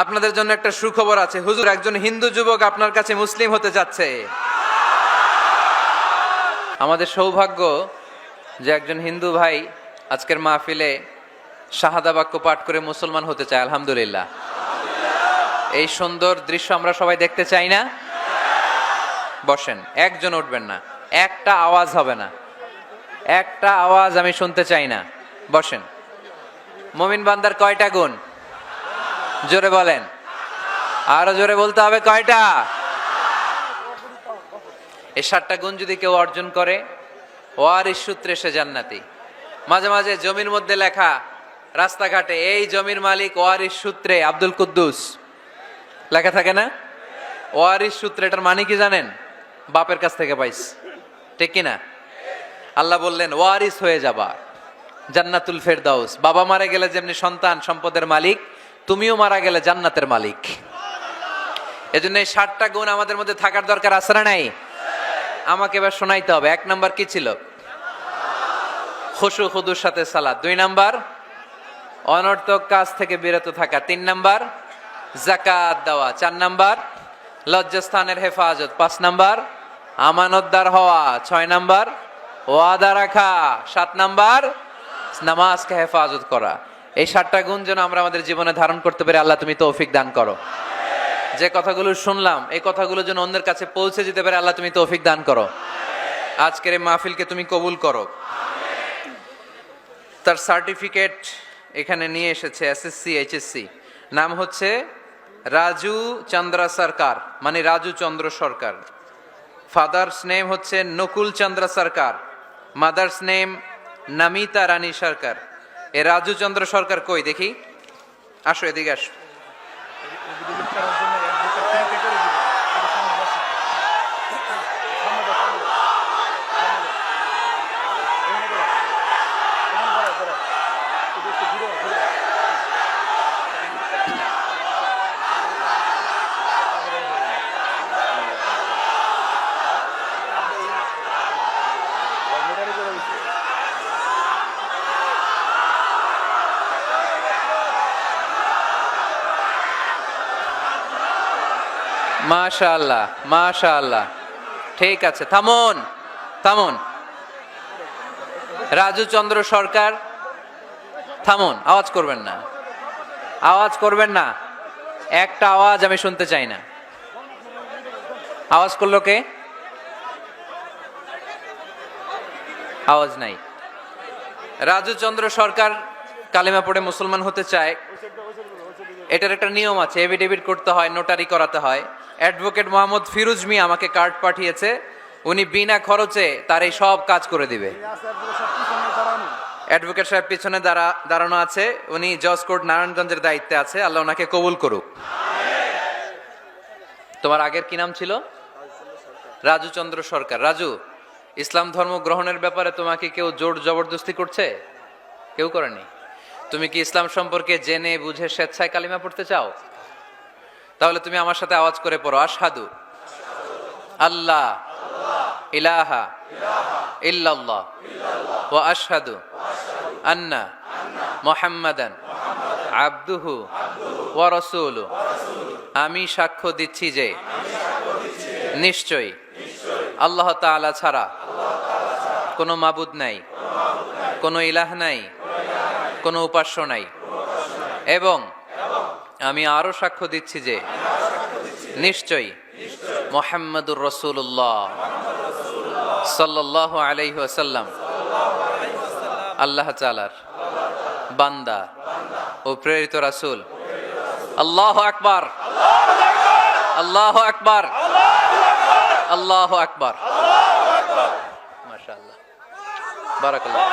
আপনাদের জন্য একটা সুখবর আছে। হুজুর, একজন হিন্দু যুবক আপনার কাছে মুসলিম হতে যাচ্ছে। আমাদের সৌভাগ্য যে একজন হিন্দু ভাই আজকের মাহফিলে শাহাদা বাক্য পাঠ করে মুসলমান হতে চায়। আলহামদুলিল্লাহ। এই সুন্দর দৃশ্য আমরা সবাই দেখতে চাই না? বসেন, একজন উঠবেন না, একটা আওয়াজ হবে না, একটা আওয়াজ আমি শুনতে চাই না। বসেন। মুমিন বান্দার কয়টা গুণ? জোরে বলেন, আরো জোরে বলতে হবে, কয়টা? এই 7টা গুণ যদি কেউ অর্জন করে, ওয়ারিস সূত্রে সে জান্নাতি। মাঝে মাঝে জমির মধ্যে লেখা, রাস্তাঘাটে এই জমির মালিক ওয়ারিস সূত্রে আব্দুল কুদ্দুস লেখা থাকে না? ওয়ারিস সূত্রে, এটার মানে কি জানেন? বাপের কাছ থেকে পাইস, ঠিক কিনা? আল্লাহ বললেন ওয়ারিস হয়ে যাবা, জান্নাতুল ফেরদাউস। বাবা মারা গেলে যেমনি সন্তান সম্পদের মালিক, তুমিও মারা গেলে জান্নাতের মালিক। এজন্য এই 7টা গুণ আমাদের মধ্যে থাকার দরকার আছে না নাই? আমাকে এবার শোনাইতে হবে। 1 নাম্বার কি ছিল? খুশু খুদুর সাথে সালাত। 2 নাম্বার অনর্থক কাজ থেকে বিরত থাকা। 3 নাম্বার যাকাত দেওয়া। 4 নাম্বার লজ্জাস্থানের হেফাজত। 5 নাম্বার আমানতদার হওয়া। 6 নাম্বার ওয়াদা রাখা। 7 নাম্বার নামাজকে হেফাজত করা। এই 7টা গুণ যেন আমরা আমাদের জীবনে ধারণ করতে পারি, আল্লাহ তুমি তৌফিক দান করো। যে কথাগুলো শুনলাম, এই কথাগুলো যেন অন্যের কাছে পৌঁছে যেতে পারে, আল্লাহ তুমি তৌফিক দান করো। আজকের এই মাহফিলকে তুমি কবুল করো। তার সার্টিফিকেট এখানে নিয়ে এসেছে, এসএসসি এইচএসসি। নাম হচ্ছে রাজু চন্দ্রা সরকার, মানে রাজু চন্দ্র সরকার। ফাদার্স নেম হচ্ছে নকুল চন্দ্র সরকার, মাদার্স নেম নামিতা রানী সরকার। এ রাজু চন্দ্র সরকার কই দেখি? আসো, এদিকে আসো। মাশাআল্লাহ, মাশাআল্লাহ। ঠিক আছে, থামুন থামুন। রাজু চন্দ্র সরকার, থামুন, আওয়াজ করবেন না, আওয়াজ করবেন না। একটা আওয়াজ আমি শুনতে চাই না। আওয়াজ করলো কে? আওয়াজ নাই। রাজু চন্দ্র সরকার কালিমা পড়ে মুসলমান হতে চায়। এটার একটা নিয়ম আছে, এফিডেভিট করতে হয়, নোটারি করাতে হয়। অ্যাডভোকেট মোহাম্মদ ফিরোজ মিয়া আমাকে কার্ড পাঠিয়েছে, উনি বিনা খরচে তার এই সব কাজ করে দিবে। অ্যাডভোকেট সাহেব পিছনে দাঁড়ানো আছে, উনি জজ কোর্ট নারায়ণগঞ্জের দায়িত্বে আছে। আল্লাহ ওনাকে কবুল করুক। তোমার আগের কি নাম ছিল? রাজু চন্দ্র সরকার। রাজু, ইসলাম ধর্ম গ্রহণের ব্যাপারে তোমাকে কেউ জোর জবরদস্তি করছে? কেউ করেনি? তুমি কি ইসলাম সম্পর্কে জেনে বুঝে স্বেচ্ছায় কালিমা পড়তে চাও? তাহলে তুমি আমার সাথে আওয়াজ করে পড়ো, আশহাদু আল্লাহ ইলাহা ইল্লাল্লাহ ওয়া আশহাদু আন্না মুহাম্মাদান আবদুহু ওয়া রাসূলুহু। আমি সাক্ষ্য দিচ্ছি যে নিশ্চয়ই আল্লাহ তাআলা ছাড়া কোনো মাবুদ নাই, কোনো ইলাহ নাই, কোনো উপাস্য নাই, এবং আমি আরো সাক্ষ্য দিচ্ছি যে নিশ্চয়ই মুহাম্মাদুর রাসূলুল্লাহ সাল্লাল্লাহু আলাইহি ওয়াসাল্লাম আল্লাহ তাআলার বান্দা ও প্রেরিত রাসূল। আল্লাহু আকবার, আল্লাহু আকবার, আল্লাহু আকবার। মাশাআল্লাহ, বারাকাল্লাহ।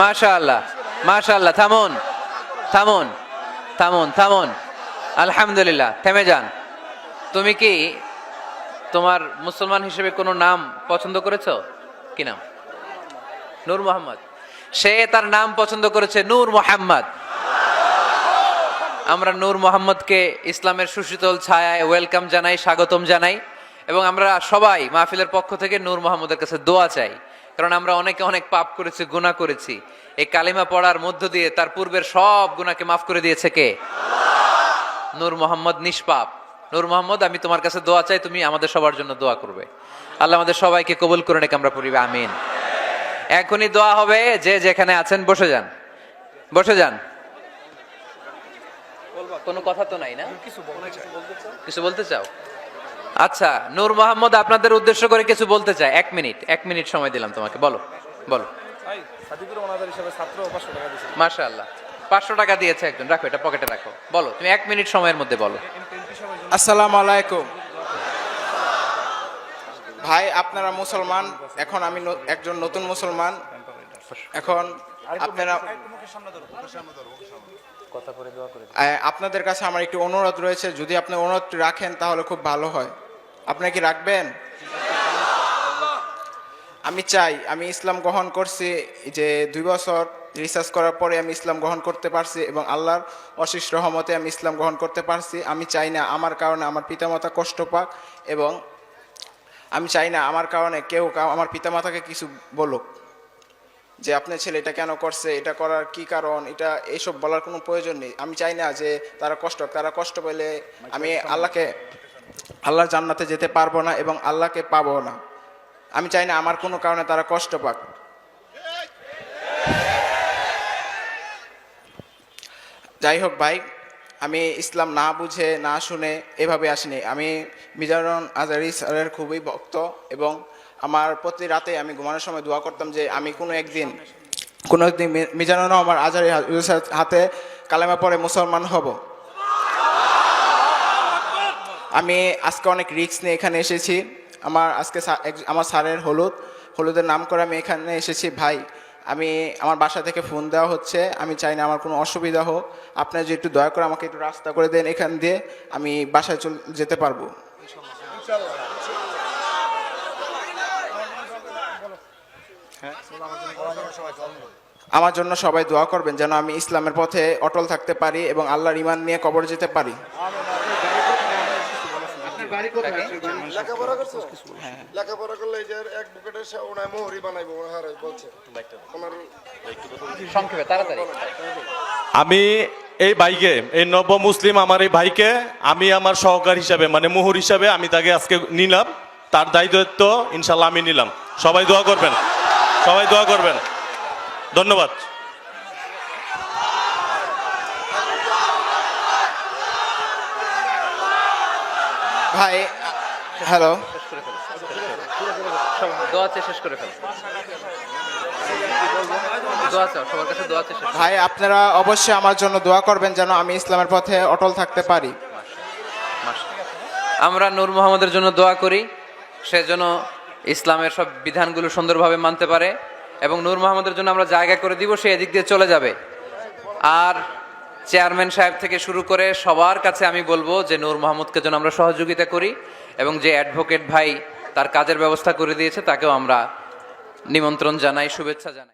মাশাআল্লাহ, মাশাআল্লাহ। থামুন থামুন থামুন থামুন। আলহামদুলিল্লাহ, থেমে যান। তুমি কি তোমার মুসলমান হিসেবে কোনো নাম পছন্দ করেছো? কি নাম? নূর মোহাম্মদ। সে তার নাম পছন্দ করেছে নূর মোহাম্মদ। আমরা নূর মোহাম্মদকে ইসলামের সুশীতল ছায়ায় ওয়েলকাম জানাই, স্বাগতম জানাই, এবং আমরা সবাই মাহফিলের পক্ষ থেকে নূর মোহাম্মদের কাছে দোয়া চাই। কারণ আমরা অনেকে অনেক পাপ করেছি, গুনাহ করেছি। এই কালিমা পড়ার মধ্য দিয়ে তার পূর্বের সব গুনাহকে মাফ করে দিয়েছে কে? নূর মোহাম্মদ নিষ্পাপ। নূর মোহাম্মদ, আমি তোমার কাছে দোয়া চাই, তুমি আমাদের সবার জন্য দোয়া করবে। আল্লাহ আমাদের সবাইকে কবুল করে নেক, আমরা পড়িবে আমিন। এখনই দোয়া হবে। যে যেখানে আছেন বসে যান, বসে যান। কোনো কথা তো নাই না? কিছু বলতে চাও? আচ্ছা, নূর মোহাম্মদ আপনাদের উদ্দেশ্য করে কিছু বলতে চায়। 1 মিনিট সময় দিলাম তোমাকে, বলো বলো। মাশাআল্লাহ, 500 টাকা দিয়েছে একজন। রাখো, এটা পকেটে রাখো। বলো, তুমি 1 মিনিট সময়ের মধ্যে বলো। আসসালামু আলাইকুম ভাই, আপনারা মুসলমান, এখন আমি একজন নতুন মুসলমান। এখন আপনারা আপনাদের কাছে আমার একটু অনুরোধ রয়েছে, যদি আপনি অনুরোধ রাখেন তাহলে খুব ভালো হয়। আপনি কি রাখবেন? আমি চাই, আমি ইসলাম গ্রহণ করছি যে 2 বছর রিসার্চ করার পরে আমি ইসলাম গ্রহণ করতে পারছি, এবং আল্লাহর অশেষ রহমতে আমি ইসলাম গ্রহণ করতে পারছি। আমি চাই না আমার কারণে আমার পিতামাতা কষ্ট পাক, এবং আমি চাই না আমার কারণে কেউ আমার পিতামাতাকে কিছু বলুক যে আপনার ছেলে এটা কেন করছে, এটা করার কি কারণ, এটা এইসব বলার কোনো প্রয়োজন নেই। আমি চাই না যে তারা কষ্ট পেলে আমি আল্লাহর জান্নাতে যেতে পারবো না এবং আল্লাহকে পাবো না। আমি চাই না আমার কোনো কারণে তারা কষ্ট পাক। যাই হোক ভাই, আমি ইসলাম না বুঝে না শুনে এভাবে আসিনি। আমি মিজানুর আজহারী স্যারের খুবই ভক্ত, এবং আমার প্রতি রাতে আমি ঘুমানোর সময় দোয়া করতাম যে আমি কোনো একদিন মিজানুর রহমান আজহারী হাতে কালেমা পড়ে মুসলমান হব। আমি আজকে অনেক রিস্ক নিয়ে এখানে এসেছি। আমার স্যারের হলুদের নাম করে আমি এখানে এসেছি। ভাই, আমার বাসা থেকে ফোন দেওয়া হচ্ছে, আমি চাই না আমার কোনো অসুবিধা হোক। আপনারা যদি একটু দয়া করে আমাকে একটু রাস্তা করে দেন, এখান দিয়ে আমি বাসায় যেতে পারবো। আমার জন্য সবাই দোয়া করবেন যেন আমি ইসলামের পথে অটল থাকতে পারি এবং আল্লাহর ঈমান নিয়ে কবরে যেতে পারি। লেখাপড়া করলে এই যে এক বুকেটের ওনায় মোহরি বানাইবো বলছে। সংক্ষেপে তাড়াতাড়ি। আমি এই ভাইকে, এই নব মুসলিম আমার এই ভাইকে আমি আমার সহকার হিসাবে, মানে মোহর হিসাবে আমি তাকে আজকে নিলাম। তার দায়িত্ব ইনশাল্লাহ আমি নিলাম। সবাই দোয়া করবেন, সবাই দোয়া করবেন। ধন্যবাদ। ভাই হ্যালো, ভাই আপনারা অবশ্যই আমার জন্য দোয়া করবেন যেন আমি ইসলামের পথে অটল থাকতে পারি। আমরা নূর মোহাম্মদের জন্য দোয়া করি, সে যেন ইসলামের সব বিধানগুলো সুন্দরভাবে মানতে পারে, এবং নূর মোহাম্মদের জন্য আমরা জায়গা করে দিব, সে এদিক দিয়ে চলে যাবে। আর চেয়ারম্যান সাহেব থেকে শুরু করে সবার কাছে আমি বলবো যে নূর মোহাম্মদকে যেন আমরা সহযোগিতা করি, এবং যে অ্যাডভোকেট ভাই তার কাজের ব্যবস্থা করে দিয়েছে তাকেও আমরা নিমন্ত্রণ জানাই, শুভেচ্ছা জানাই।